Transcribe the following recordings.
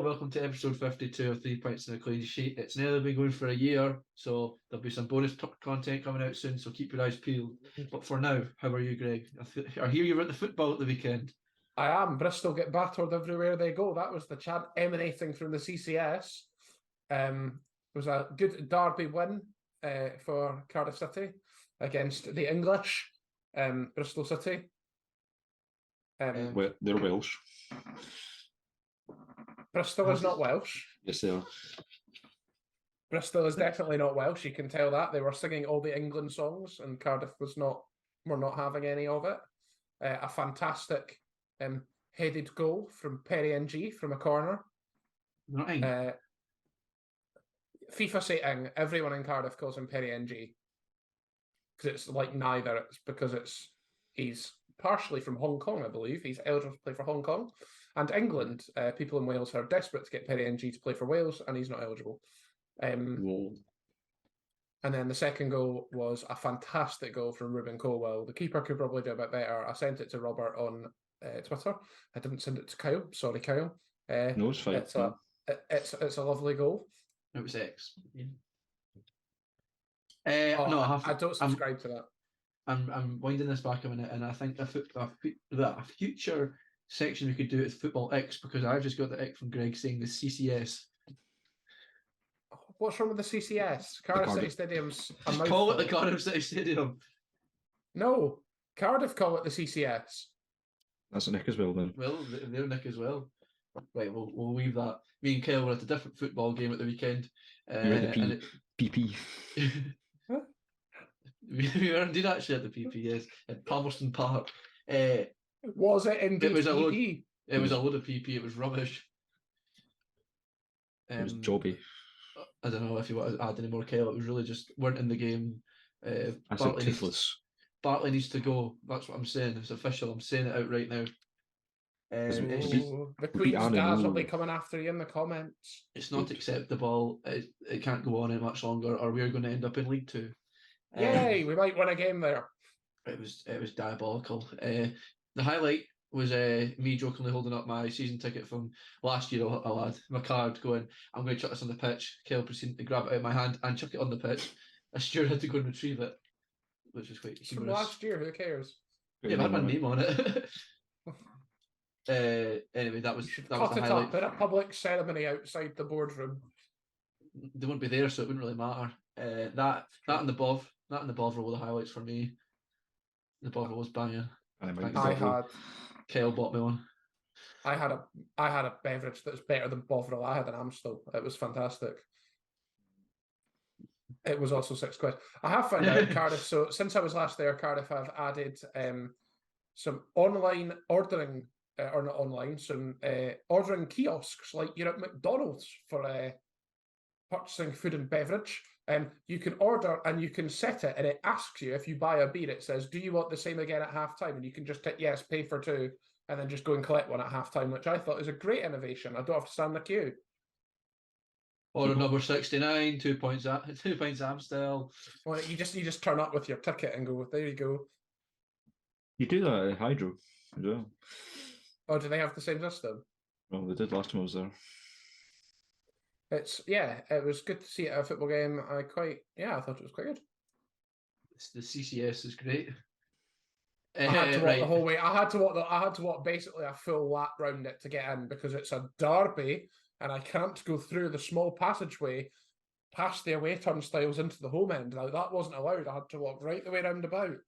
welcome to episode 52 of 3 Pints and a Clean Sheet. It's nearly been going for a year, so there'll be some bonus content coming out soon, so keep your eyes peeled. But for now, how are you, Greg? I hear you were at the football at the weekend. I am. Bristol get battered everywhere they go. That was the chant emanating from the CCS. It was a good derby win for Cardiff City against the English, Bristol City. Well, they're Welsh. Bristol is not Welsh. Yes, they are. Bristol is definitely not Welsh. You can tell that. They were singing all the England songs, and Cardiff were not having any of it. A fantastic headed goal from Perry NG from a corner. Right. FIFA say Ing. Everyone in Cardiff calls him Perry NG. Because it's like neither. It's because he's partially from Hong Kong, I believe. He's eligible to play for Hong Kong. And England, people in Wales are desperate to get Perry NG to play for Wales, and he's not eligible. And then the second goal was a fantastic goal from Ruben Colwell. The keeper could probably do a bit better. I sent it to Robert on Twitter. I didn't send it to Kyle. Sorry, Kyle. No, it's fine. It's a lovely goal. It was X. Yeah. I don't subscribe to that. I'm winding this back a minute, and I think a future section we could do is Football X, because I've just got the X from Greg saying the CCS. What's wrong with the CCS? Cardiff City Stadium's a Just mouthful. call it the Cardiff City Stadium. No, Cardiff call it the CCS. That's a nick as well, then. Well, they're Nick as well. Right, we'll leave that. Me and Kyle were at a different football game at the weekend. You were at the PP. We were indeed actually at the PP, yes, at Palmerston Park. Was it indeed? It was a load. PP? It was a load of PP. It was rubbish. It was jobby. I don't know if you want to add any more, Kyle. It was really just weren't in the game. I said toothless. Bartley needs to go. That's what I'm saying. It's official. I'm saying it out right now. The Queen's Daz will be coming after you in the comments. It's not acceptable. It can't go on any much longer, or we're going to end up in League Two. Yay! We might win a game there. It was diabolical. The highlight was me jokingly holding up my season ticket from last year. A lad, my card, going, "I'm going to chuck this on the pitch." Kale proceeded to grab it out of my hand and chuck it on the pitch. A steward had to go and retrieve it, which was quite humorous. From last year, who cares? Yeah, I had my name on it. Anyway, that was the highlight. Up in a public ceremony outside the boardroom. They wouldn't be there, so it wouldn't really matter. That and the Bov were all the highlights for me. The Bov was banging. Kyle bought me one. I had a beverage that was better than Bovril. I had an Amstel. It was fantastic. It was also £6. I have found out Cardiff. So since I was last there, Cardiff have added some online ordering, or not online, some ordering kiosks like you're at McDonald's for purchasing food and beverage. You can order and you can set it, and it asks you if you buy a beer. It says, "Do you want the same again at half time?" And you can just tick yes, pay for two, and then just go and collect one at half time, which I thought was a great innovation. I don't have to stand in the queue. Order number 69, 2 points Amstel. Well, you just turn up with your ticket and go, there you go. You do that at Hydro as well. Oh, do they have the same system? Well, they did last time I was there. It was good to see it at a football game. I thought it was quite good. The CCS is great. I had to walk the whole way. I had to walk basically a full lap round it to get in, because it's a derby and I can't go through the small passageway past the away turnstiles into the home end. Now, that wasn't allowed. I had to walk right the way round about. At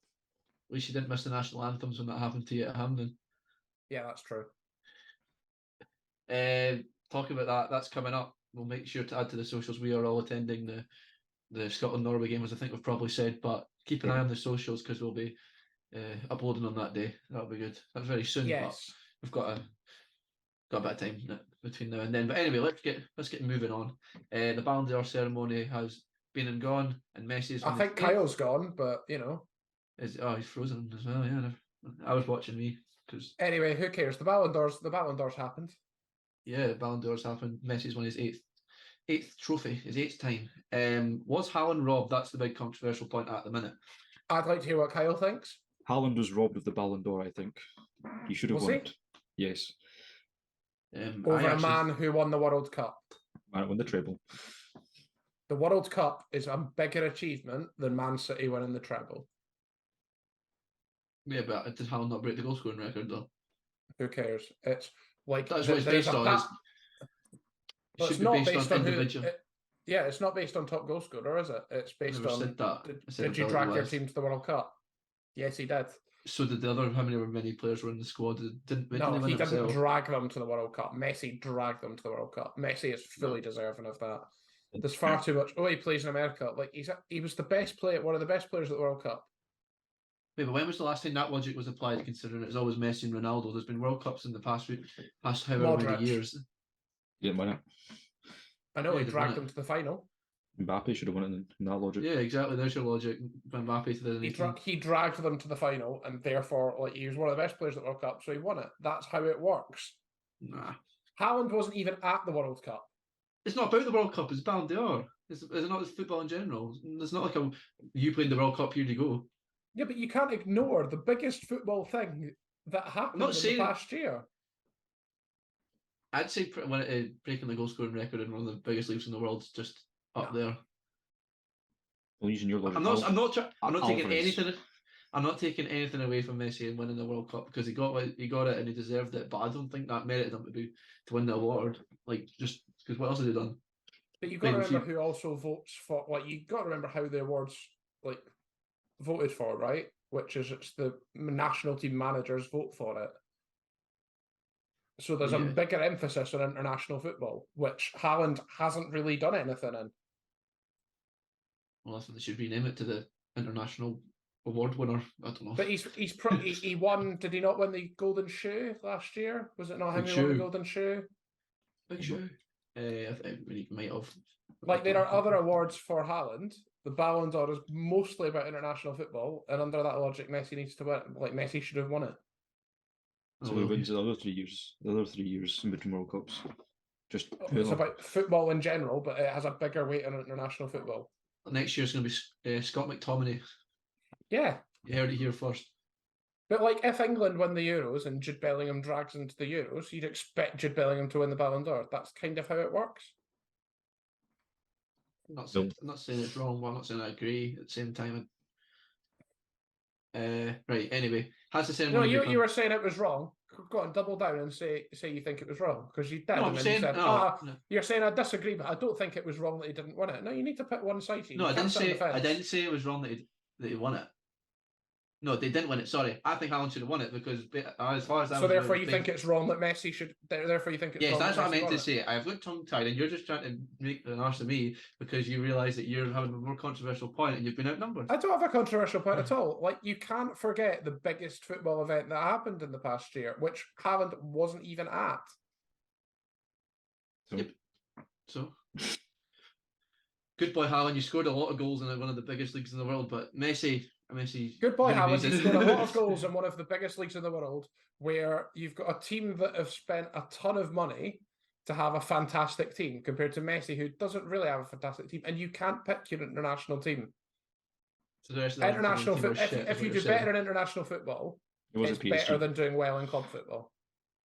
least you didn't miss the national anthems when that happened to you at Hampden. Yeah, that's true. Talking about that, that's coming up. We'll make sure to add to the socials. We are all attending the Scotland-Norway game, as I think we've probably said, but keep an eye on the socials, because we'll be uploading on that day. That'll be good. That's very soon, yes. But we've got a bit of time between now and then. But anyway, let's get moving on. The Ballon d'Or ceremony has been and gone, and Messi's. I think Kyle's gone, but you know, he's frozen as well. Yeah, I was watching me because. Anyway, who cares? The Ballon d'Or's happened. Yeah, Ballon d'Or's happened. Messi's won his eighth trophy, his eighth time. Was Haaland robbed? That's the big controversial point at the minute. I'd like to hear what Kyle thinks. Haaland was robbed of the Ballon d'Or, I think. He should have won it. Yes. over a man who won the World Cup. Man won the treble. The World Cup is a bigger achievement than Man City winning the treble. Yeah, but did Haaland not break the goal scoring record though? Who cares? It's like That's what it's based on. It should it's be not based based on on individual. Yeah, it's not based on top goal scorer, is it? It's based Never on. said that. Did you drag your team to the World Cup? Yes, he did. So did the other? How many players were in the squad? Didn't No, he didn't himself? drag them to the World Cup. Messi dragged them to the World Cup. Messi is fully deserving of that. There's far too much. Oh, he plays in America. Like he was the best player, one of the best players at the World Cup. Wait, but when was the last time that logic was applied? Considering it's always Messi and Ronaldo. There's been World Cups in the past however many years. He didn't win it. I know he dragged them to the final. Mbappe should have won it in that logic. Yeah, exactly. There's your logic. Mbappe 2018. He dragged them to the final, and therefore, like, he was one of the best players at the World Cup, so he won it. That's how it works. Nah, Haaland wasn't even at the World Cup. it's not about the World Cup. It's Ballon d'Or. Is it not football in general? It's not like you played the World Cup. Here you go. Yeah, but you can't ignore the biggest football thing that happened in the past year. I'd say breaking the goal scoring record in one of the biggest leagues in the world is just up there. Well, using your logic, I'm not taking anything. I'm not taking anything away from Messi and winning the World Cup because he got it and he deserved it. But I don't think that merited him to win the award. Like, just because what else has he done? But you've got to remember who also votes for. Like, you've got to remember how the awards like voted for, right? Which is it's the national team managers vote for it. So there's a bigger emphasis on international football, which Haaland hasn't really done anything in. Well, that's what they should rename it to, the international award winner. I don't know. But he won. Did he not win the Golden Shoe last year? Was it not him who won the Golden Shoe? Big Shoe. I think he might have. Like, there are other awards for Haaland. The Ballon d'Or is mostly about international football, and under that logic, Messi needs to win. Like, Messi should have won it. So he wins the other 3 years. The other 3 years in between World Cups. It's about football in general, but it has a bigger weight on international football. Next year's going to be Scott McTominay. Yeah. You heard it here first. But, like, if England win the Euros and Jude Bellingham drags into the Euros, you'd expect Jude Bellingham to win the Ballon d'Or. That's kind of how it works. I'm not saying it's wrong, but I'm not saying I agree at the same time. Right, anyway. Has the same. No, you were saying it was wrong. Go on, double down and say you think it was wrong. Because you did. No, no. You're saying I disagree, but I don't think it was wrong that he didn't win it. No, you need to pick one side. No, I didn't say it was wrong that he won it. No, they didn't win it. Sorry, I think Haaland should have won it because as far as that. So therefore, you think it's wrong that Messi should. Therefore, you think it's wrong. Yes, that's what I meant to say. I've got tongue tied, and you're just trying to make an arse of me because you realise that you're having a more controversial point and you've been outnumbered. I don't have a controversial point at all. Like, you can't forget the biggest football event that happened in the past year, which Haaland wasn't even at. Yep. So. Good boy, Haaland. You scored a lot of goals in one of the biggest leagues in the world, but Messi. Good boy, Haaland. You scored a lot of goals in one of the biggest leagues in the world, where you've got a team that have spent a ton of money to have a fantastic team, compared to Messi, who doesn't really have a fantastic team, and you can't pick your international team. So the rest of international football. If you do better in international football, it's better than doing well in club football.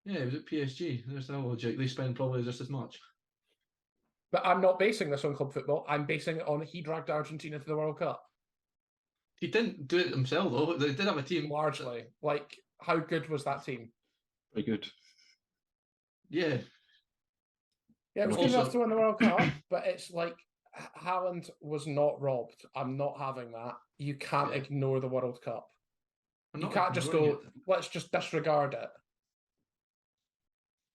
Yeah, it was at PSG. There's no logic. They spend probably just as much. But I'm not basing this on club football. I'm basing it on he dragged Argentina to the World Cup. He didn't do it himself, though. They did have a team. Largely. Like, how good was that team? Very good. Yeah. Yeah, it was good enough to win the World Cup, but it's like, Haaland was not robbed. I'm not having that. You can't ignore the World Cup. You can't just go, let's just disregard it.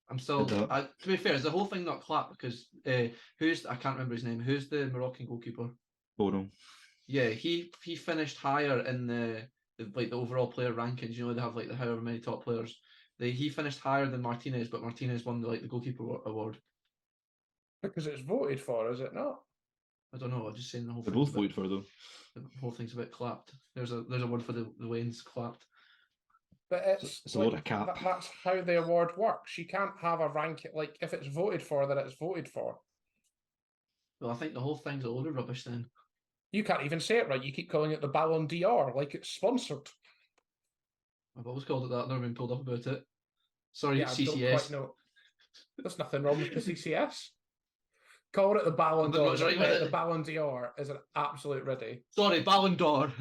I'm still. To be fair, is the whole thing not clapped? Because I can't remember his name. Who's the Moroccan goalkeeper? Ballon. Yeah, he finished higher in the overall player rankings. You know, they have like the however many top players. He finished higher than Martinez, but Martinez won the goalkeeper award. Because it's voted for, is it not? I don't know. I'm just saying the whole. They're both voted for, though. The whole thing's a bit clapped. There's a word for the Waynes clapped. But it's a lot of cap. That's how the award works. You can't have a ranking, like, if it's voted for, then it's voted for. Well, I think the whole thing's a load of rubbish then. You can't even say it right. You keep calling it the Ballon d'Or, like it's sponsored. I've always called it that. I've never been pulled up about it. Sorry, yeah, CCS. There's nothing wrong with the CCS. Calling it the Ballon Nothing d'Or, much right with it. the Ballon d'Or is an absolute riddy. Sorry, Ballon d'Or.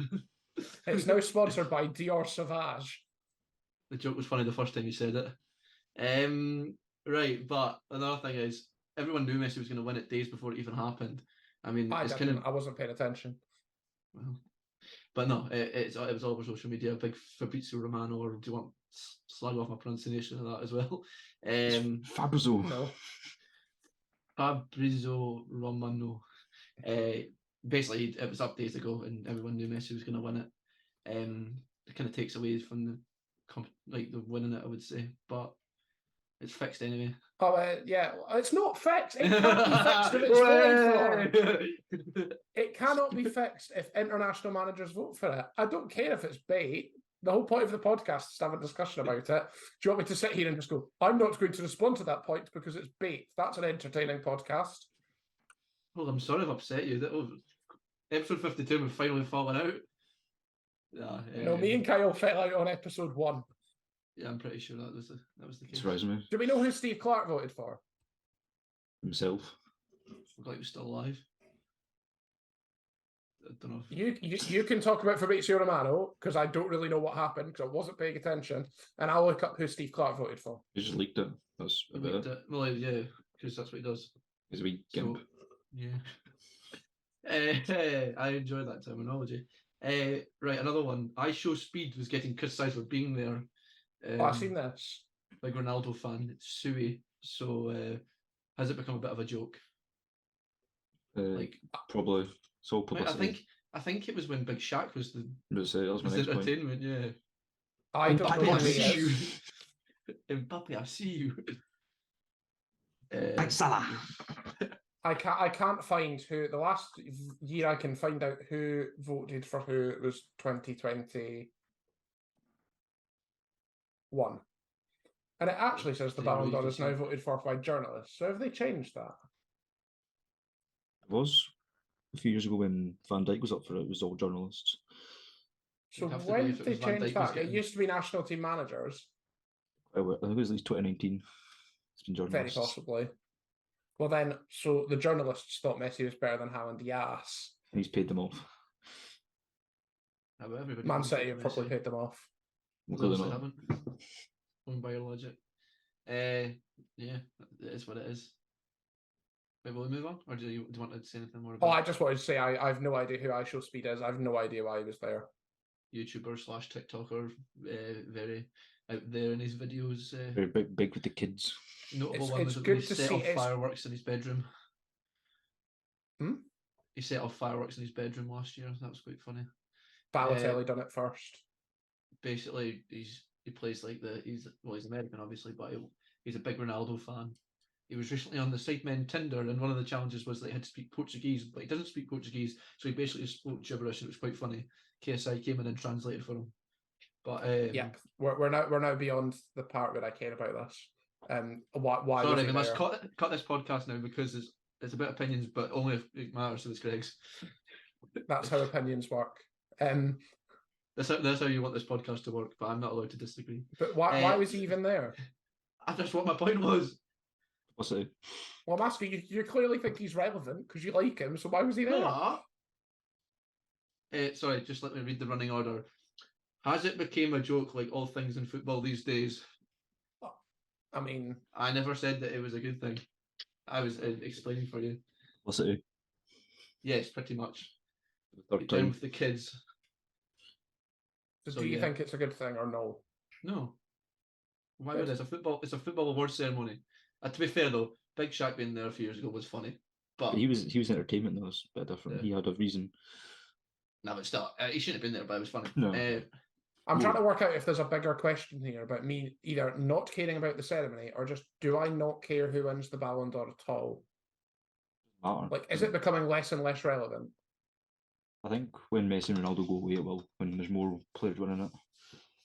It's now sponsored by Dior Sauvage. The joke was funny the first time you said it. Right, but another thing is, everyone knew Messi was going to win it days before it even happened. I mean, I it's didn't. kind of... I wasn't paying attention. Well, but no, it was all over social media. Big Fabrizio Romano, or do you want slag off my pronunciation of that as well? Fabrizio. No. Fabrizio Romano. Basically, it was up days ago, and everyone knew Messi was going to win it. It kind of takes away from the winning it, I would say, but it's fixed anyway. Oh, yeah, it's not fixed. It can't be fixed if it's voted for. It cannot be fixed if international managers vote for it. I don't care if it's bait. The whole point of the podcast is to have a discussion about it. Do you want me to sit here and just go, I'm not going to respond to that point because it's bait? That's an entertaining podcast. Well, I'm sorry I've upset you. Episode 52, we've finally fallen out. No, me and Kyle fell out on episode 1. Yeah, I'm pretty sure that was the case. Surprising me. Do we know who Steve Clark voted for? Himself. Looked like he was still alive. I don't know. You can talk about Fabrizio Romano because I don't really know what happened because I wasn't paying attention, and I'll look up who Steve Clark voted for. He just leaked it. That's about it. Well, yeah, because that's what he does. He's a wee gimp. So, yeah. I enjoy that terminology. Right, another one. I Show Speed was getting criticised for being there. I've seen this. Big Ronaldo fan, Suey. So has it become a bit of a joke? Probably. It's all publicity. I think it was when Big Shaq was the That was my next point. entertainment. Yeah. I don't know I who he see you. is. Mbappe, I see you. Big Salah. I can't find who. The last year I can find out who voted for who was 2021. And it actually says the Ballon d'Or is now voted for by journalists. So have they changed that? It was a few years ago when Van Dijk was up for it. It was all journalists. So when did they change that? It used to be national team managers. I think it was at least 2019. It's been journalists. Very possibly. Well then, so the journalists thought Messi was better than Haaland, yes. And he's paid them off. Man City have probably paid them off. Well, they haven't. Going by your logic. Yeah, it is what it is. Wait, will we move on? Or do you want to say anything more about I just wanted to say I have no idea who I Show Speed is. I have no idea why he was there. YouTuber / TikToker, very out there in his videos. Very big with the kids. Notable one was good when he to set see off fireworks in his bedroom. He set off fireworks in his bedroom last year. That was quite funny. Balotelli done it first. Basically, he plays like he's American obviously, but he's a big Ronaldo fan. He was recently on the Sidemen Tinder, and one of the challenges was that he had to speak Portuguese, but he doesn't speak Portuguese, so he basically spoke gibberish, and it was quite funny. KSI came in and translated for him. But yeah, we're now beyond the part where I care about this. Why? Sorry, we must cut this podcast now because it's about opinions, but only if it matters to the Greg's. That's how opinions work. That's how you want this podcast to work, but I'm not allowed to disagree. But why was he even there? That's what my point was. What's it? Well, I'm asking you. You clearly think he's relevant because you like him. So why was he there? No. Sorry, just let me read the running order. Has it become a joke like all things in football these days? I mean, I never said that it was a good thing. I was explaining for you. What's it? Yes, pretty much. Third Down time. with the kids. So do you think it's a good thing or no? No. Why would it? It's a football awards ceremony. To be fair though, Big Shaq being there a few years ago was funny. But he was entertainment though. It's a bit different. Yeah. He had a reason. No, but still, he shouldn't have been there, but it was funny. No. I'm trying to work out if there's a bigger question here about me either not caring about the ceremony or just do I not care who wins the Ballon d'Or at all? Like, is it becoming less and less relevant? I think when Messi and Ronaldo go away, it will, when there's more players winning it.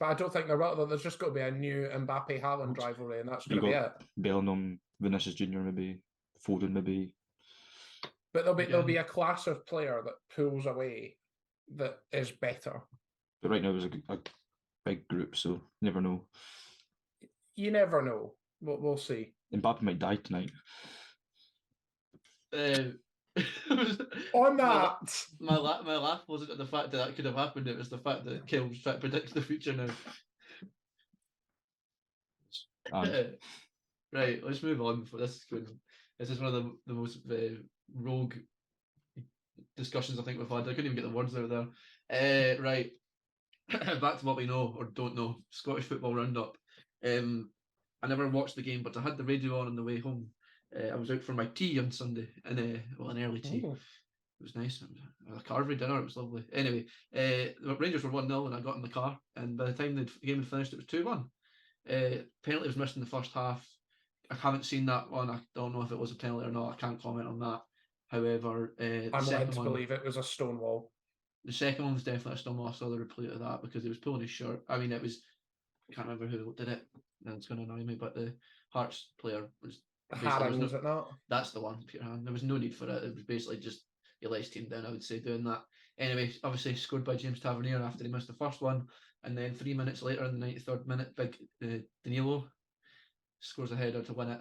But I don't think there will. There's just got to be a new Mbappe Haaland rivalry, and that's going to be it. Ballon, Vinicius Jr. maybe, Foden maybe. But there'll be a class of player that pulls away that is better. But right now there's a big group, so you never know. You never know. We'll see. Mbappe might die tonight. On my, that, my laugh wasn't at the fact that could have happened. It was the fact that Kale was trying to predict the future now. And Right, let's move on. For this is one of the most rogue discussions I think we've had. I couldn't even get the words out there. Right, back to what we know or don't know. Scottish football roundup. I never watched the game, but I had the radio on the way home. I was out for my tea on Sunday, and an early tea. Ooh. It was nice. It was a carvery dinner. It was lovely. Anyway, the Rangers were 1-0 when I got in the car, and by the time the game had finished, it was 2-1. Penalty was missed in the first half. I haven't seen that one. I don't know if it was a penalty or not. I can't comment on that. However, I'm led to believe it was a stone wall. the second one was definitely a stumble. I saw the replay of that because he was pulling his shirt. I mean, it was. I can't remember who did it. And it's going to annoy me, but the Hearts player was. Haring, was it not? That's the one, Peter Haring. There was no need for it. It was basically just he let his team down, I would say, doing that. Anyway, obviously scored by James Tavernier after he missed the first one. And then 3 minutes later, in the 93rd minute, big Danilo scores a header to win it.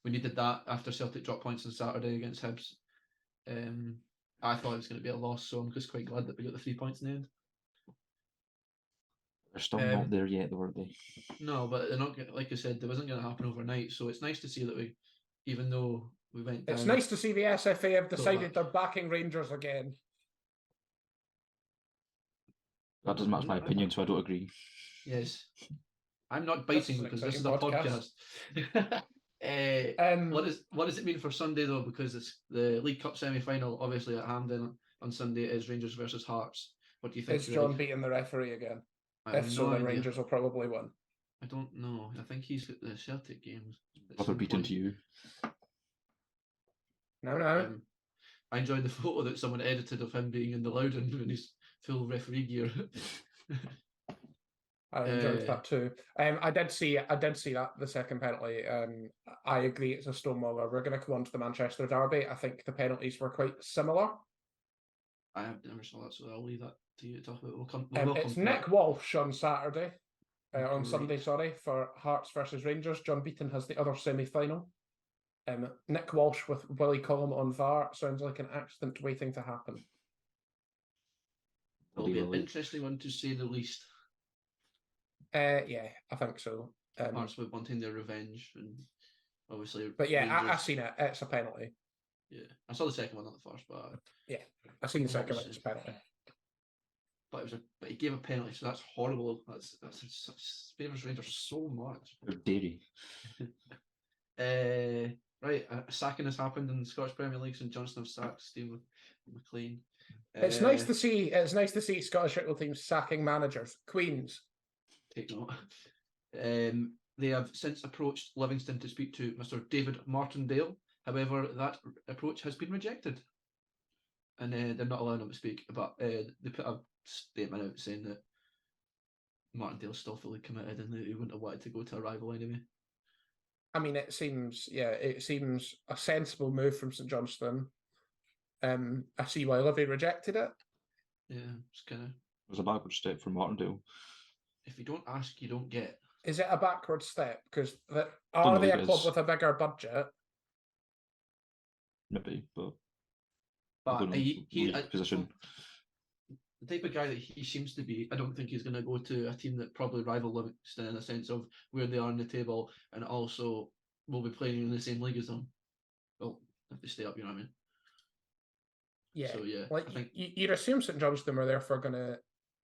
We needed that after Celtic dropped points on Saturday against Hibs. I thought it was going to be a loss, so I'm just quite glad that we got the 3 points in the end. they're still not there yet, were they? No, but they're not. Like I said, it wasn't going to happen overnight. So it's nice to see that we, even though we went down. It's nice to see the SFA have decided they're backing Rangers again. That doesn't match my opinion, so I don't agree. Yes, I'm not biting because this is a podcast. What does it mean for Sunday though? Because it's the League Cup semi-final, obviously at Hampden on Sunday is Rangers versus Hearts. What do you think? Is John beating the referee again? If so, then Rangers will probably win. I don't know. I think he's got the Celtic games. Proper beaten to you. No. I enjoyed the photo that someone edited of him being in the Loudon in his full referee gear. I enjoyed that too. I did see that the second penalty. I agree it's a stonemaler. We're going to come on to the Manchester derby. I think the penalties were quite similar. I have never saw that, so I'll leave that to you to talk about. It's Nick Walsh on Saturday, on Sunday, sorry, for Hearts versus Rangers. John Beaton has the other semi-final. Nick Walsh with Willie Collum on VAR sounds like an accident waiting to happen. It'll be an interesting one to say the least. Yeah, I think so. Hearts were wanting their revenge, and obviously. But yeah, I've seen it. It's a penalty. Yeah, I saw the second one, not the first, but yeah, I've seen the second one. It's a penalty. But he gave a penalty, so that's horrible. That's favours Rangers so much. Dairy. Right, a sacking has happened in the Scottish Premier League. St Johnstone have sacked Steve McLean. It's nice to see. It's nice to see Scottish football teams sacking managers. Queens. Take note. They have since approached Livingston to speak to Mr. David Martindale. However, that approach has been rejected, and they're not allowing him to speak. But they put a statement out saying that Martindale's still fully committed and that he wouldn't have wanted to go to a rival anyway. I mean, it seems a sensible move from St Johnstone. I see why Livy rejected it. Yeah, it's kind of. It was a backward step for Martindale. If you don't ask, you don't get. Is it a backward step? Because are they a club with a bigger budget? Maybe, but position. The type of guy that he seems to be, I don't think he's going to go to a team that probably rival Livingston in the sense of where they are in the table, and also will be playing in the same league as them. Well, if they stay up, you know what I mean? Yeah. So yeah, like I think you'd assume St Johnstone were therefore going to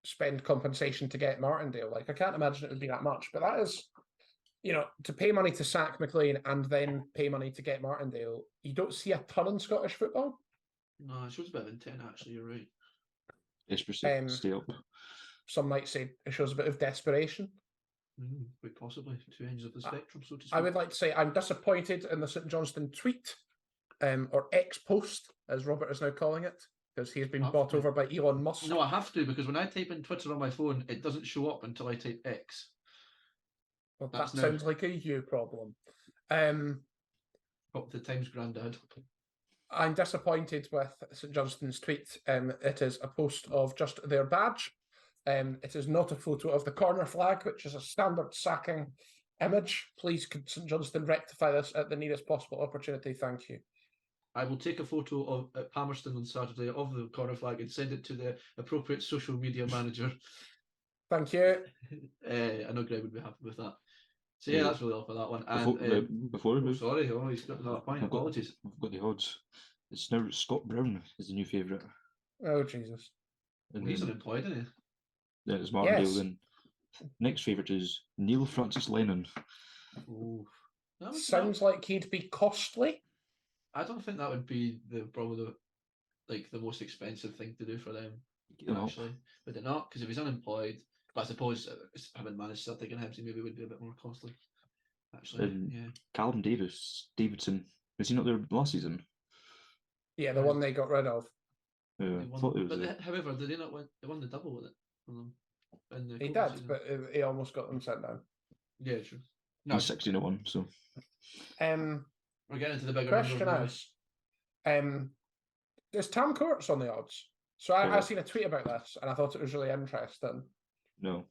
spend compensation to get Martindale. Like, I can't imagine it would be that much, but that is, to pay money to sack McLean and then pay money to get Martindale. You don't see a ton in Scottish football. No, it shows a bit of intent. Actually, you're right. Stay up. Some might say it shows a bit of desperation. Quite possibly two ends of the spectrum, so to speak. I would like to say I'm disappointed in the St Johnstone tweet, or X post, as Robert is now calling it, because he has been bought over by Elon Musk. No, I have to, because when I type in Twitter on my phone, it doesn't show up until I type X. Well, that sounds like a you problem. The Times granddad. I'm disappointed with St Johnstone's tweet. It is a post of just their badge. It is not a photo of the corner flag, which is a standard sacking image. Please, could St Johnstone rectify this at the nearest possible opportunity? Thank you. I will take a photo of at Palmerston on Saturday of the corner flag and send it to the appropriate social media manager. Thank you. I know Greg would be happy with that. So yeah, that's really all for that one. Before sorry, he's got another point. Apologies. I've got the odds. It's now Scott Brown is the new favourite. Oh Jesus! Well, he's unemployed, isn't he? Yeah, it's Martindale. Then next favourite is Neil Francis Lennon. Ooh. Sounds like he'd be costly. I don't think that would be probably the most expensive thing to do for them. Actually, would it not? Because if he's unemployed, but I suppose having managed Celtic and Hibs, maybe would be a bit more costly. Actually, yeah. Callum Davidson, was he not there last season? Yeah, the one they got rid of. However, did they not win? They won the double with it. He did, season. But he almost got them sent down. Yeah, true. No, 16-1. So, we're getting into the bigger question is, there's Tam Courts on the odds. So I seen a tweet about this, and I thought it was really interesting. No,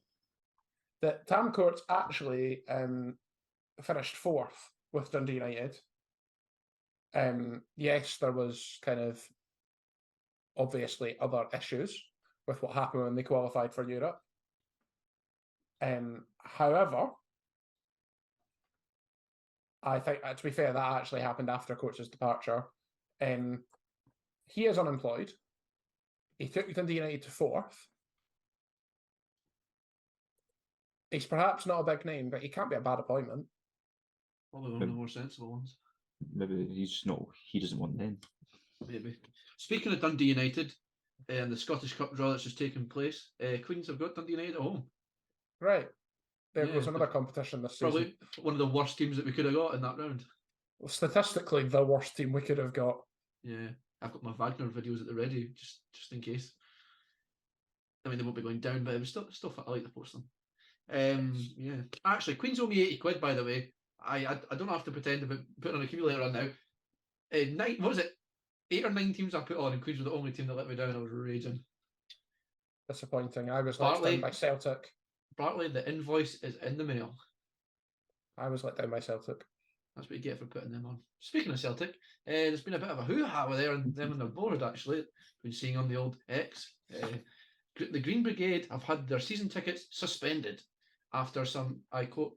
that Tam Courts actually finished 4th with Dundee United. Yes, there was kind of obviously other issues with what happened when they qualified for Europe. However, I think, to be fair, that actually happened after Coates' departure. He is unemployed. He took Dundee United to 4th. He's perhaps not a big name, but he can't be a bad appointment. Probably one of the more sensible ones. Maybe he doesn't want them. Maybe. Speaking of Dundee United and the Scottish Cup draw that's just taken place, Queens have got Dundee United at home. Right. There goes another competition this season. Probably one of the worst teams that we could have got in that round. Well, statistically, the worst team we could have got. Yeah. I've got my Wagner videos at the ready, just in case. I mean, they won't be going down, but it was still fun. I like to post them. Yeah. Actually, Queens owe me 80 quid, by the way. I don't have to pretend about putting an accumulator on now. What was it? 8 or 9 teams I put on, and Queens were the only team that let me down. I was raging. Disappointing. I was let down by Celtic. Bartley, the invoice is in the mail. I was let down by Celtic. That's what you get for putting them on. Speaking of Celtic, there's been a bit of a hoo-ha with them on their board, actually. Been seeing on the old X. The Green Brigade have had their season tickets suspended after some, I quote,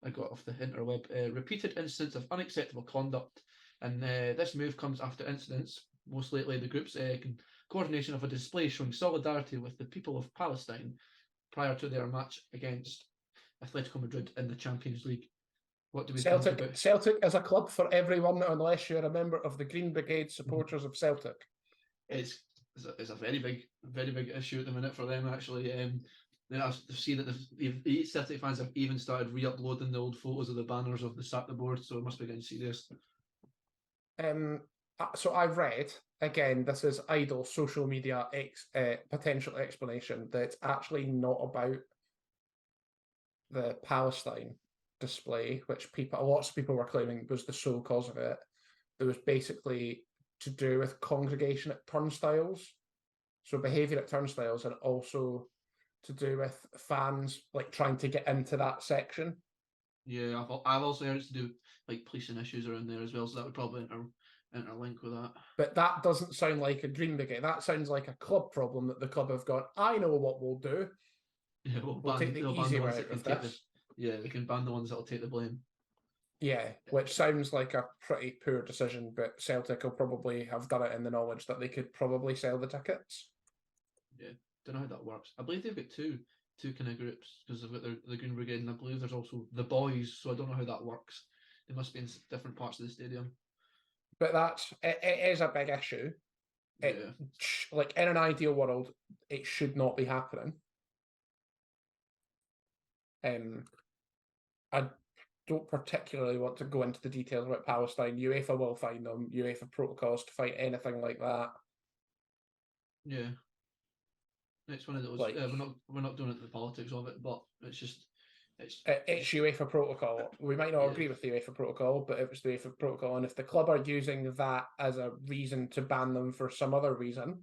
I got off the interweb, repeated incidents of unacceptable conduct. And this move comes after incidents, most lately the group's coordination of a display showing solidarity with the people of Palestine prior to their match against Atletico Madrid in the Champions League. What do we think about Celtic is a club for everyone unless you're a member of the Green Brigade supporters of Celtic. It's a very big issue at the minute for them, actually. I see that the Celtic fans have even started re-uploading the old photos of the banners of the board, so it must be getting serious. So I've read, again, this is idle social media potential explanation, that it's actually not about the Palestine display, which lots of people were claiming was the sole cause of it. It was basically to do with congregation at turnstiles, so behaviour at turnstiles, and also to do with fans trying to get into that section. Yeah, I've also heard it's to do with policing issues around there as well, so that would probably interlink with that. But that doesn't sound like a Green Brigade. That sounds like a club problem that the club have gone, I know what we'll do. Yeah, we'll take the easy route of this. We can ban the ones that'll take the blame. Yeah, which sounds like a pretty poor decision, but Celtic will probably have done it in the knowledge that they could probably sell the tickets. Yeah, don't know how that works. I believe they've got two kind of groups, because they've got the Green Brigade, and I believe there's also the boys, so I don't know how that works. They must be in different parts of the stadium. But it is a big issue. In an ideal world, it should not be happening. I don't particularly want to go into the details about Palestine. UEFA will find them. UEFA protocols to fight anything like that. Yeah, it's one of those. We're not doing it the politics of it, but it's just it's UEFA protocol. We might not agree with the UEFA protocol, but it was the UEFA protocol, and if the club are using that as a reason to ban them for some other reason,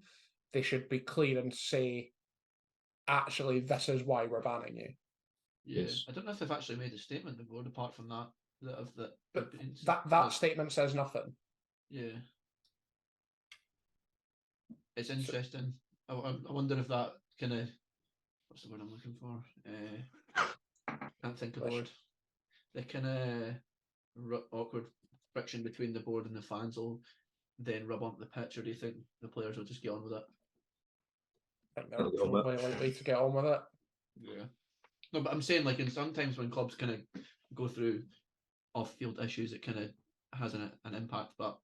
they should be clear and say, actually, this is why we're banning you. Yeah, Yes. I don't know if they've actually made a statement, the board, apart from that. But been- that like, statement says nothing. Yeah. It's interesting. I wonder if that kind of, what's the word I'm looking for? Can't think of the word. The kind of awkward friction between the board and the fans will then rub onto the pitch, or do you think the players will just get on with it? I think they're probably likely to get on with it. Yeah. No, but I'm saying, like, in sometimes when clubs kind of go through off-field issues, it kind of has an impact. But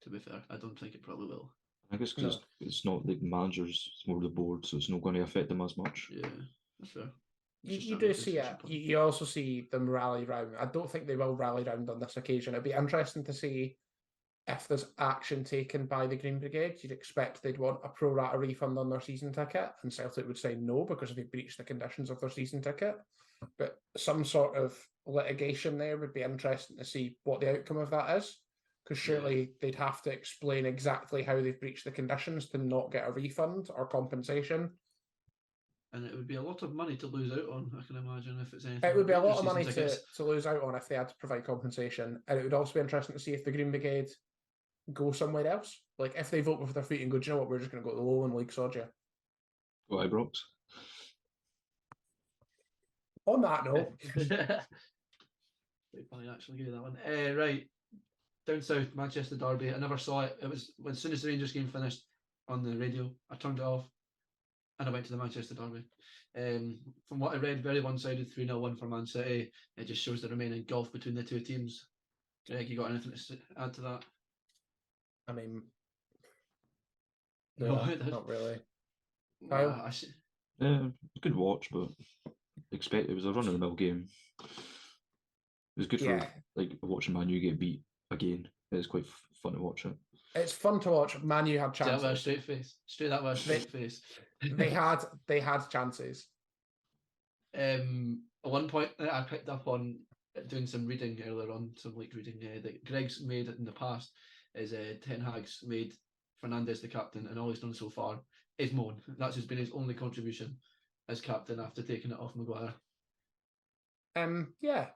to be fair, I don't think it probably will. I guess because it's not the managers, it's more the board, so it's not going to affect them as much. Yeah, that's fair. You do see it. You also see them rally round. I don't think they will rally round on this occasion. It'd be interesting to see if there's action taken by the Green Brigade. You'd expect they'd want a pro rata refund on their season ticket, and Celtic would say no because they breached the conditions of their season ticket. But some sort of litigation there would be interesting to see what the outcome of that is, because surely they'd have to explain exactly how they've breached the conditions to not get a refund or compensation. And it would be a lot of money to lose out on, I can imagine, if it's anything. It would be a lot of money to lose out on if they had to provide compensation. And it would also be interesting to see if the Green Brigade go somewhere else. Like, if they vote with their feet and go, do you know what, we're just going to go to the Lowland League, sod you. Go Ibrox. On that note. Pretty funny, actually, give you that one. Right. Down south, Manchester Derby. I never saw it. It was as soon as the Rangers game finished on the radio, I turned it off. And I went to the Manchester Derby. From what I read, very one-sided 3-0 win for Man City. It just shows the remaining gulf between the two teams. Greg, you got anything to add to that? I mean, No, not really. Good watch, but it was a run-of-the-mill game. It was good for like watching Man U get beat again. It was quite fun to watch it. It's fun to watch. Man U had chances. That was a straight face. Straight that was a straight face. They had chances. At one point, I picked up on doing some reading earlier on, some leaked reading that Greg's made in the past is Ten Hag's made Fernandes the captain, and all he's done so far is moan. That's been his only contribution as captain after taking it off Maguire. Yeah.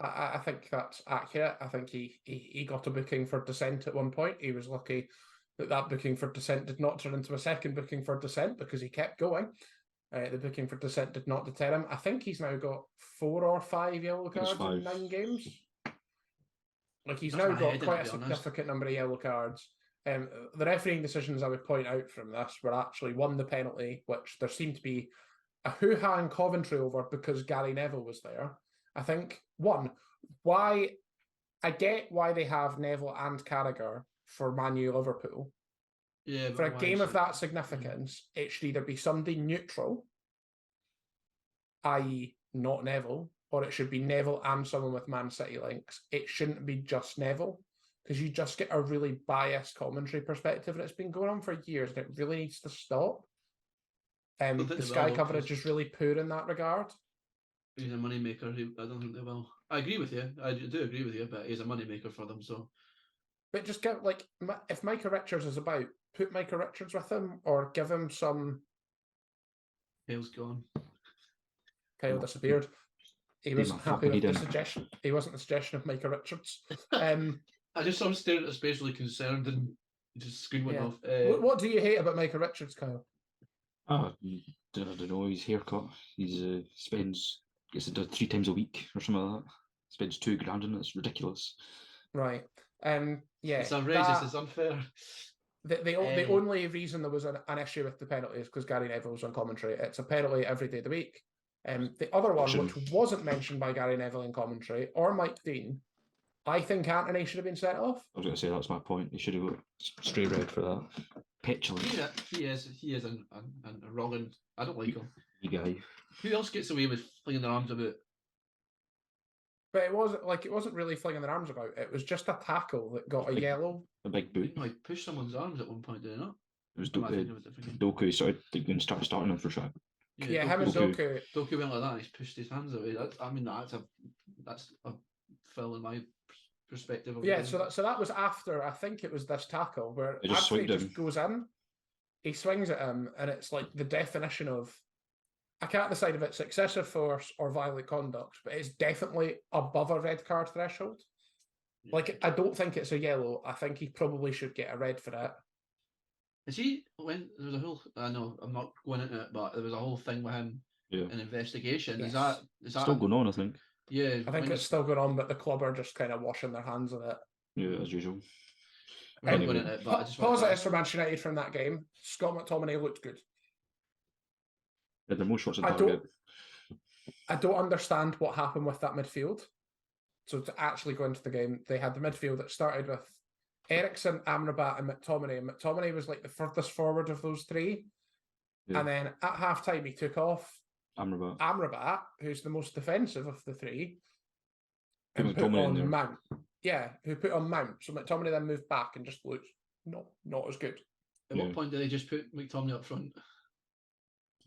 I think that's accurate. I think he got a booking for Descent at one point. He was lucky that booking for Descent did not turn into a second booking for Descent because he kept going. The booking for Descent did not deter him. I think he's now got 4 or 5 yellow cards in 9 games. Like, he's now got quite a significant number of yellow cards. The refereeing decisions I would point out from this were actually, one, the penalty, which there seemed to be a hoo-ha in Coventry over because Gary Neville was there. I think, one, I get why they have Neville and Carragher for Man U Liverpool. Yeah, for a game of that significance, it should either be somebody neutral, i.e. not Neville, or it should be Neville and someone with Man City links. It shouldn't be just Neville, because you just get a really biased commentary perspective, and it's been going on for years, and it really needs to stop. The Sky coverage is really poor in that regard. He's a moneymaker. I don't think they will. I agree with you. I do agree with you, but he's a moneymaker for them. So, but just get, like, if Micah Richards is about, put Micah Richards with him, or give him some. Kale's gone. Kale disappeared. He wasn't happy with the suggestion. He wasn't the suggestion of Micah Richards. I just saw him staring at us, basically concerned, and his screen went off. What do you hate about Micah Richards, Kyle? I don't know. His haircut. He gets it done 3 times a week or something like that. Spends $2,000 on it. It's ridiculous. Right. Yeah. It's outrageous. It's unfair. The only reason there was an issue with the penalty is because Gary Neville was on commentary. It's a penalty every day of the week. The other one, which wasn't mentioned by Gary Neville in commentary or Mike Dean, I think Anthony should have been sent off. I was going to say that's my point. He should have got straight red for that. Petulant. He is a wrong, and I don't like him. You guy. Who else gets away with flinging their arms about? But it wasn't really flinging their arms about. It was just a tackle that got a yellow. A big boot. He pushed someone's arms at one point, did he not? It was Doku. Started starting him for sure. Yeah, him and Doku. Doku went like that and he's pushed his hands away. That's a fill in my perspective. Yeah, so that was after, I think it was this tackle where Anthony just goes in, he swings at him, and it's like the definition of I can't decide if it's excessive force or violent conduct, but it's definitely above a red card threshold. Like, I don't think it's a yellow. I think he probably should get a red for it. Is he, when there was a whole, I know I'm not going into it, but there was a whole thing with him, an investigation. Yes. Is that still going on, I think? Yeah. I think it's still going on, but the club are just kind of washing their hands of it. Yeah, as usual. Anyway, it, but I just positives for Manchester United from that game. Scott McTominay looked good. Yeah, the most shots on target. I don't understand what happened with that midfield. So to actually go into the game, they had the midfield that started with Eriksen, Amrabat, and McTominay. And McTominay was like the furthest forward of those three. Yeah. And then at half-time, he took off Amrabat, who's the most defensive of the three, and put on Mount. Yeah, who put on Mount. So McTominay then moved back and just looked not as good. At what point did they just put McTominay up front?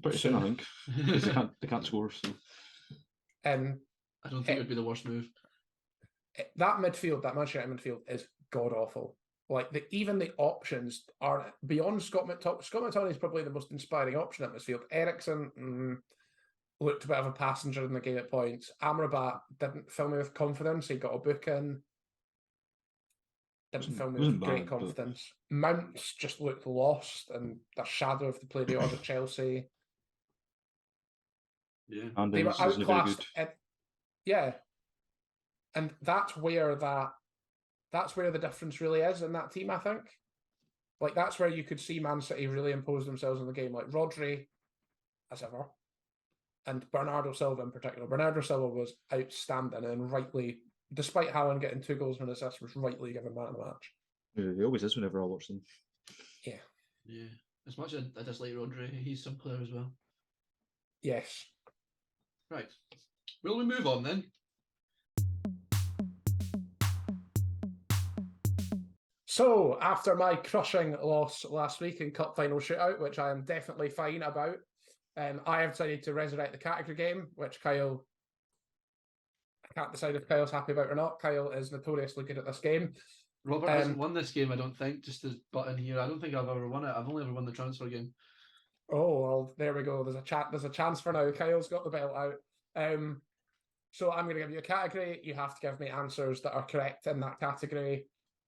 Pretty soon, I think. Because they can't score. So. I don't think it would be the worst move. That midfield, that Manchester United midfield, is god-awful. Like, even the options are beyond Scott McTominay. Scott McTominay is probably the most inspiring option at midfield. Eriksen looked a bit of a passenger in the game at points. Amrabat didn't fill me with confidence. He got a book in. Didn't fill me with great confidence. Mounts just looked lost and the shadow of the play they was at Chelsea. Yeah, and they were outclassed. Yeah, and that's where the difference really is in that team. I think, like, that's where you could see Man City really impose themselves on the game. Like Rodri, as ever, and Bernardo Silva in particular. Bernardo Silva was outstanding and rightly, despite Haaland getting 2 goals and an assist, was rightly given man of the match. Yeah, he always is whenever I watch them. Yeah. As much as I dislike Rodri, he's some player as well. Yes. Right. Will we move on then? So, after my crushing loss last week in Cup Final Shootout, which I am definitely fine about, I have decided to resurrect the category game, which Kyle... I can't decide if Kyle's happy about or not. Kyle is notoriously good at this game. Robert hasn't won this game, I don't think, just to butt in here. I don't think I've ever won it. I've only ever won the transfer game. Oh, well, there we go. There's a chance for now. Kyle's got the belt out. So I'm going to give you a category. You have to give me answers that are correct in that category.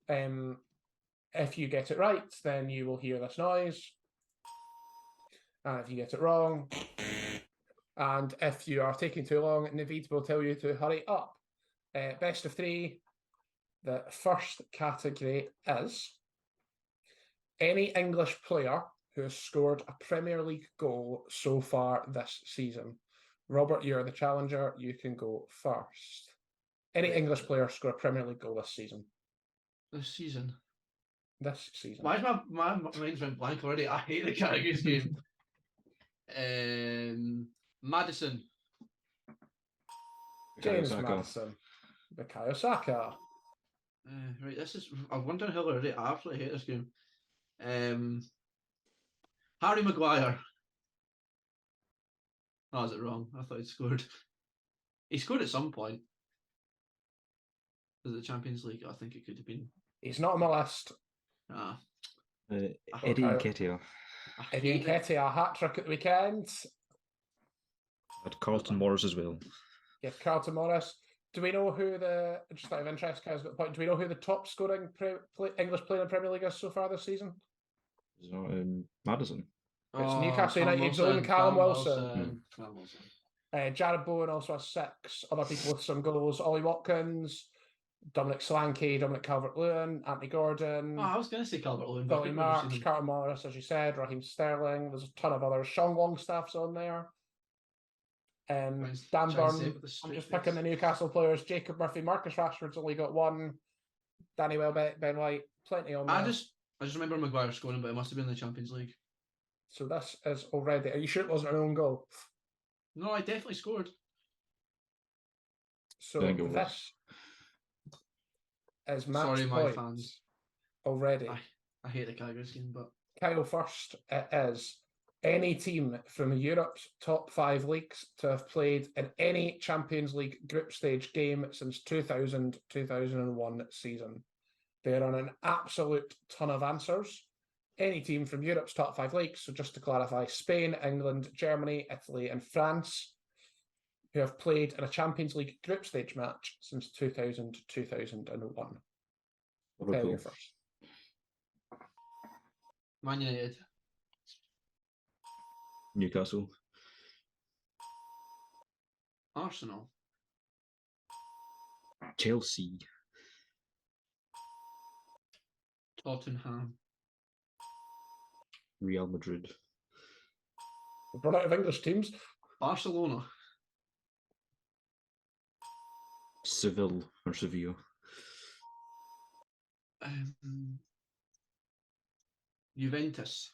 If you get it right, then you will hear this noise. And if you get it wrong, and if you are taking too long, Naveed will tell you to hurry up. Best of 3. The first category is any English player who has scored a Premier League goal so far this season. Robert, you're the challenger. You can go first. Any English player score a Premier League goal this season? This season? This season. Why is my mind's went blank already? I hate the categories game. Maddison. James Maddison. Bukayo Saka. Right, this is... I'm wondering how already. I absolutely hate this game. Harry Maguire. Oh, is it wrong? I thought he'd scored. He scored at some point. Was it the Champions League? I think it could have been. He's not on my list. Eddie Nketiah. Eddie Nketiah, hat-trick at the weekend. Had Carlton Morris as well. Yes, Carlton Morris. Do we know who just out of interest, guys, got the point, do we know who the top scoring English player in the Premier League is so far this season? Is it Maddison? It's Newcastle United's own Callum Wilson. Jared Bowen also has 6. Other people with some goals. Ollie Watkins, Dominic Solanke, Dominic Calvert-Lewin, Anthony Gordon. Oh, I was going to say Calvert-Lewin. Billy Marks, Carlton Morris, as you said, Raheem Sterling. There's a ton of others. Sean Longstaff's on there. Dan Burn. I'm just picking the Newcastle players. Jacob Murphy, Marcus Rashford's only got 1. Danny Welbeck, Ben White, plenty on there. I just remember Maguire scoring, but it must have been in the Champions League. So this is already... Are you sure it wasn't an own goal? No, I definitely scored. So this is match Sorry, points my fans. Already. I hate the categories game, but... Kyle first. It is any team from Europe's top 5 leagues to have played in any Champions League group stage game since 2000-2001 season. They're on an absolute ton of answers. any team from Europe's top 5 leagues, so just to clarify, Spain, England, Germany, Italy, and France, who have played in a Champions League group stage match since 2000-2001. Liverpool. First. Man United. Newcastle. Arsenal. Chelsea. Tottenham. Real Madrid. We've run out of English teams. Barcelona. Seville or Sevilla. Juventus.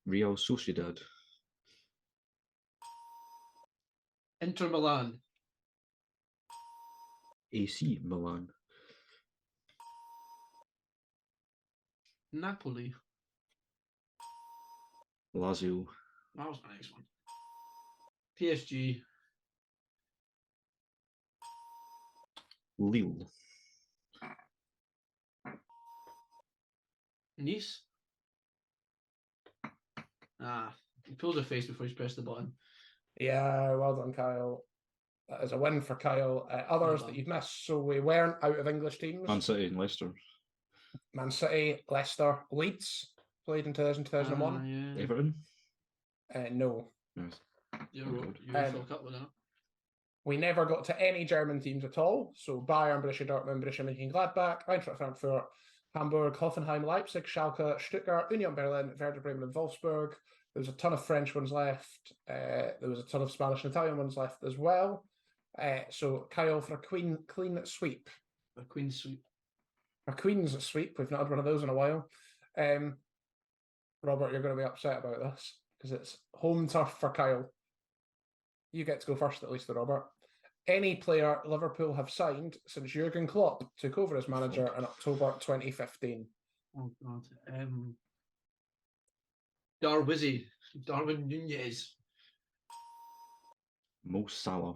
Real Sociedad. Inter Milan. AC Milan. Napoli. Lazio. That was my next one. PSG. Lille. Nice. He pulls a face before he's pressed the button. Yeah, well done, Kyle. That is a win for Kyle. Others that you've missed, so we weren't out of English teams. Man City and Leicester. Man City, Leicester, Leeds played in 2001. Yeah. Everton. No. Yes. UEFA Cup, wasn't it? We never got to any German teams at all. So Bayern, Borussia Dortmund, Borussia Mönchengladbach, Eintracht Frankfurt, Hamburg, Hoffenheim, Leipzig, Schalke, Stuttgart, Union Berlin, Werder Bremen, and Wolfsburg. There was a ton of French ones left. There was a ton of Spanish and Italian ones left as well. So Kyle, for a clean sweep. A Queen sweep. A Queen's sweep. We've not had one of those in a while. Robert, you're going to be upset about this because it's home turf for Kyle. You get to go first, at least, Robert. Any player Liverpool have signed since Jurgen Klopp took over as manager in October 2015. Oh, God. Darwin Nunez. Mo Salah.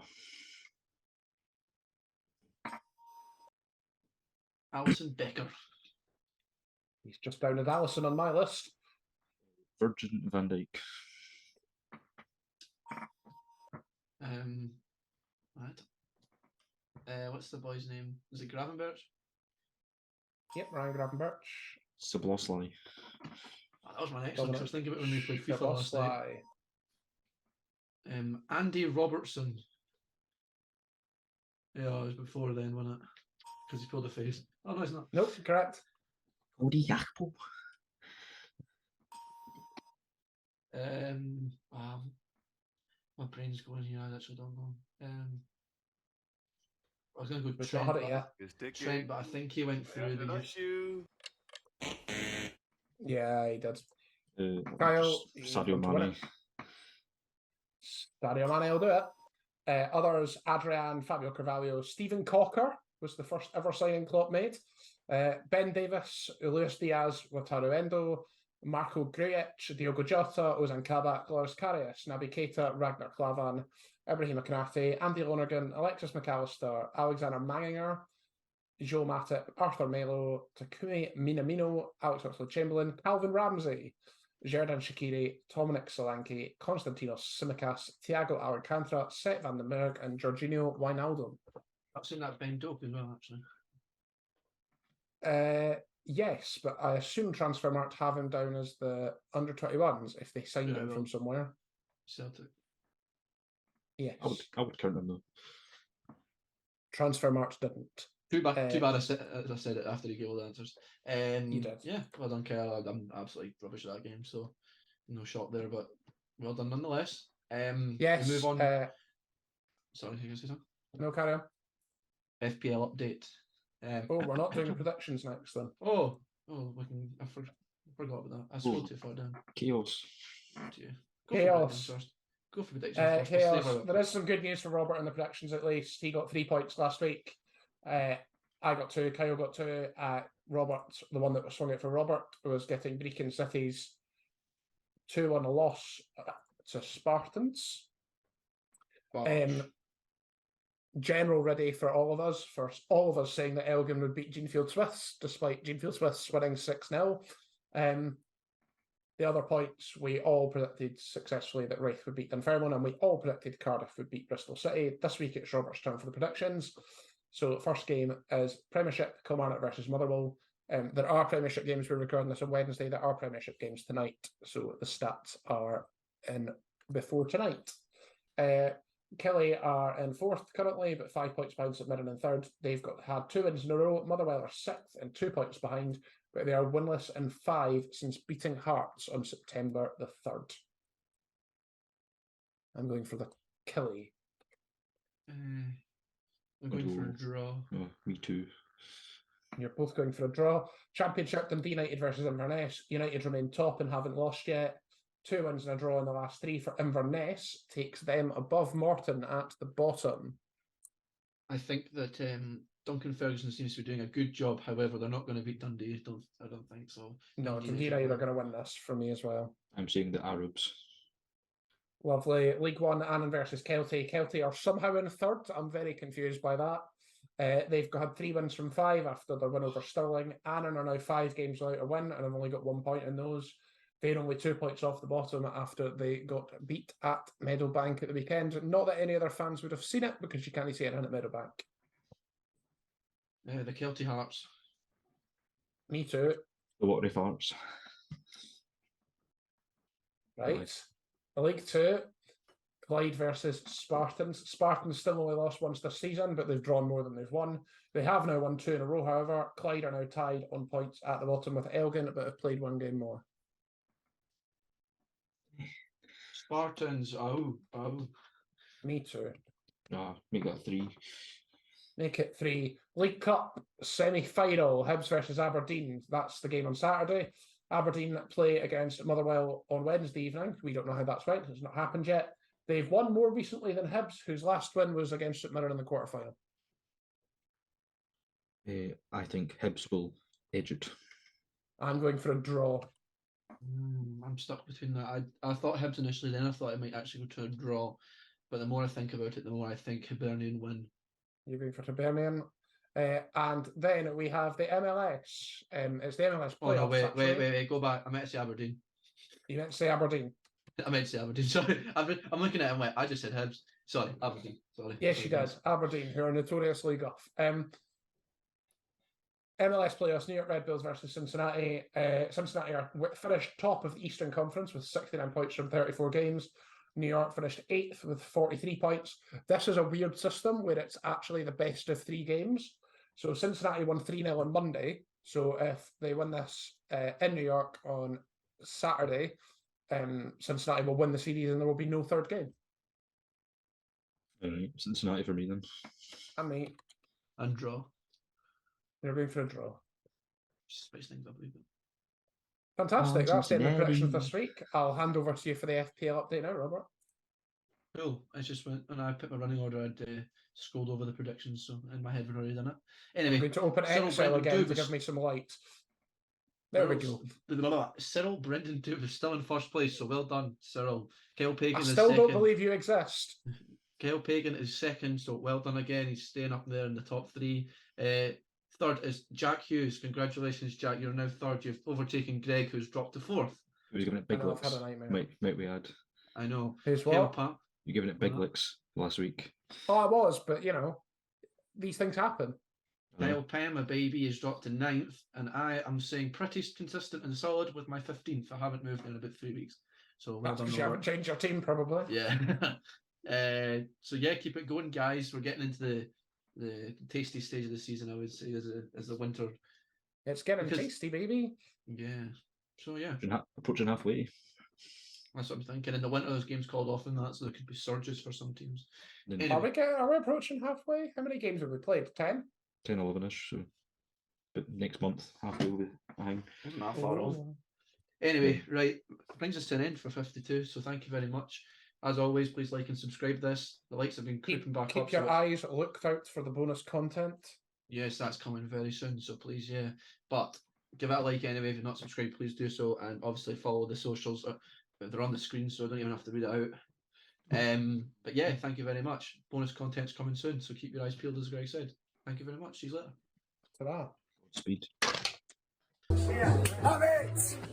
Alisson Becker. He's just down at Alisson on my list. Virgin van Dijk. What's the boy's name? Is it Gravenberch? Yep, Ryan Gravenberch. Szoboszlai. Oh, that was my next one, 'cause I was thinking about when we played FIFA last night. Andy Robertson. Yeah, it was before then, wasn't it? Because he pulled a face. Oh, no, it's not. Nope, correct. Cody Gakpo. Wow. My brain's going here. I actually don't know. I was going to go We've Trent, not had it yet. But I think he went through the... Yeah, he did. Kyle, Sadio Mane. Sadio Mane will do it. Others, Adrian, Fabio Carvalho, Stephen Cocker was the first ever signing Klopp made. Ben Davis, Luis Diaz, Wataru Endo, Marco Grujic, Diogo Jota, Ozan Kabak, Loris Karius, Naby Keita, Ragnar Klavan, Ibrahim Konate, Andy Lonergan, Alexis McAllister, Alexander Manginger, Joe Matip, Arthur Melo, Takumi Minamino, Alex Oxlade-Chamberlain, Calvin Ramsey, Xherdan Shaqiri, Dominic Solanke, Konstantinos Tsimikas, Thiago Alcantara, Seth van den Berg, and Jorginho Wijnaldum. I've seen that Ben Doak as well, actually. Yes, but I assume Transfermarkt have him down as the under-21s if they signed him from somewhere. Celtic. Yes. I would count them though. Transfermarkt didn't. Too bad I said it after he gave all the answers. You did. Yeah, well done, Kyle. I'm absolutely rubbish at that game, so no shock there, but well done nonetheless. Yes. We move on. Sorry, you going to say something? No, carry on. FPL update. We're not doing the predictions next then. Oh, I forgot about that. I scrolled too far down. Chaos. Chaos. Go for predictions first. Chaos. There is some good news for Robert in the predictions at least. He got 3 points last week. I got 2. Kyle got 2. Robert, the one that was swung it for Robert, was getting Brecon City's 2-1 loss to Spartans. Wow. general ready for all of us, saying that Elgin would beat Genefield Swifts, despite Genefield Swifts winning 6-0. The other points, we all predicted successfully that Wraith would beat Dunfermline, and we all predicted Cardiff would beat Bristol City. This week it's Robert's turn for the predictions. So first game is Premiership, Kilmarnock versus Motherwell. There are Premiership games. We're recording this on Wednesday. There are Premiership games tonight, so the stats are in before tonight. Kelly are in fourth currently, but 5 points behind St Mirren in third. They've had 2 wins in a row. Motherwell are sixth and 2 points behind, but they are winless in 5 since beating Hearts on September the 3rd. I'm going for the Kelly. I'm going for a draw. Oh, me too. You're both going for a draw. Championship, Dundee United versus Inverness. United remain top and haven't lost yet. 2 wins and a draw in the last 3 for Inverness. Takes them above Morton at the bottom. I think that Duncan Ferguson seems to be doing a good job. However, they're not going to beat Dundee. I don't think so. No, Dundee United are going to win this for me as well. I'm saying the Arabs. Lovely. League One, Annan versus Kelty. Kelty are somehow in third. I'm very confused by that. They've had 3 wins from 5 after their win over Stirling. Annan are now 5 games without a win, and have only got 1 point in those. They're only 2 points off the bottom after they got beat at Meadowbank at the weekend. Not that any other fans would have seen it, because you can't see it in at Meadowbank. The Kelty Harps. Me too. The Watery Farts. Right. Nice. League Two, Clyde versus Spartans. Spartans still only lost once this season, but they've drawn more than they've won. They have now won 2 in a row, however. Clyde are now tied on points at the bottom with Elgin, but have played 1 game more. Spartans, oh. Me too. Make that 3. Make it 3. League Cup semi-final, Hibs versus Aberdeen. That's the game on Saturday. Aberdeen play against Motherwell on Wednesday evening. We don't know how that's went. It's not happened yet. They've won more recently than Hibs, whose last win was against St Mirren in the quarterfinal. I think Hibs will edge it. I'm going for a draw. I'm stuck between that. I thought Hibs initially, then I thought it might actually go to a draw. But the more I think about it, the more I think Hibernian win. You're going for Hibernian. And then we have the MLS. It's the MLS playoffs. Oh no, wait, go back. I meant to say Aberdeen. You meant to say Aberdeen. I meant to say Aberdeen. Sorry, I'm looking at it. I just said Hibs. Sorry, Aberdeen. Sorry. Yes, you did. Aberdeen, who are notoriously guff. MLS playoffs, New York Red Bulls versus Cincinnati. Cincinnati are finished top of the Eastern Conference with 69 points from 34 games. New York finished 8th with 43 points. This is a weird system where it's actually the best of 3 games. So Cincinnati won 3-0 on Monday. So if they win this in New York on Saturday, Cincinnati will win the series and there will be no third game. All right, Cincinnati for me then. And me. And draw. They're going for a draw. Spice things up a little bit. Fantastic. That's the end of the predictions this week. I'll hand over to you for the FPL update now, Robert. Cool. I just went and I put my running order. I'd scrolled over the predictions, so in my head we'd already done it. Anyway, I'm going to open Excel again to give me some light. There we go. Cyril Brendan Duve is still in first place, so well done, Cyril. Kyle Pagan I is still second. don't believe you exist. Kyle Pagan is second, so well done again. He's staying up there in the top 3. Third is Jack Hughes. Congratulations, Jack. You're now third. You've overtaken Greg, who's dropped to 4th. He was giving it big licks. I've had a nightmare. Might we add? I know. Who's what? You're giving it big licks last week. Oh, I was, but you know, these things happen. Kyle Pam, my baby, has dropped to 9th, and I am saying pretty consistent and solid with my 15th. I haven't moved in about 3 weeks. So well That's done. because you haven't changed your team, probably. Yeah. So yeah, keep it going, guys. We're getting into the tasty stage of the season, I would say, as the winter. It's getting tasty, baby. Yeah. So yeah. Approaching halfway. That's what I'm thinking. In the winter, those games called off and that, so there could be surges for some teams. Anyway. Are we approaching halfway? How many games have we played? 10? 10, 11-ish. So, but next month, halfway will be hang. Wasn't that far off. Anyway, right, brings us to an end for 52. So thank you very much. As always, please like and subscribe this. The likes have been creeping back up. Keep your eyes looked out for the bonus content. Yes, that's coming very soon. So please, yeah. But give it a like anyway. If you're not subscribed, please do so. And obviously follow the socials. They're on the screen, so I don't even have to read it out. But yeah, thank you very much. Bonus content's coming soon, so keep your eyes peeled, as Greg said. Thank you very much. See you later. Ta-ra. Speed. Yeah, have it!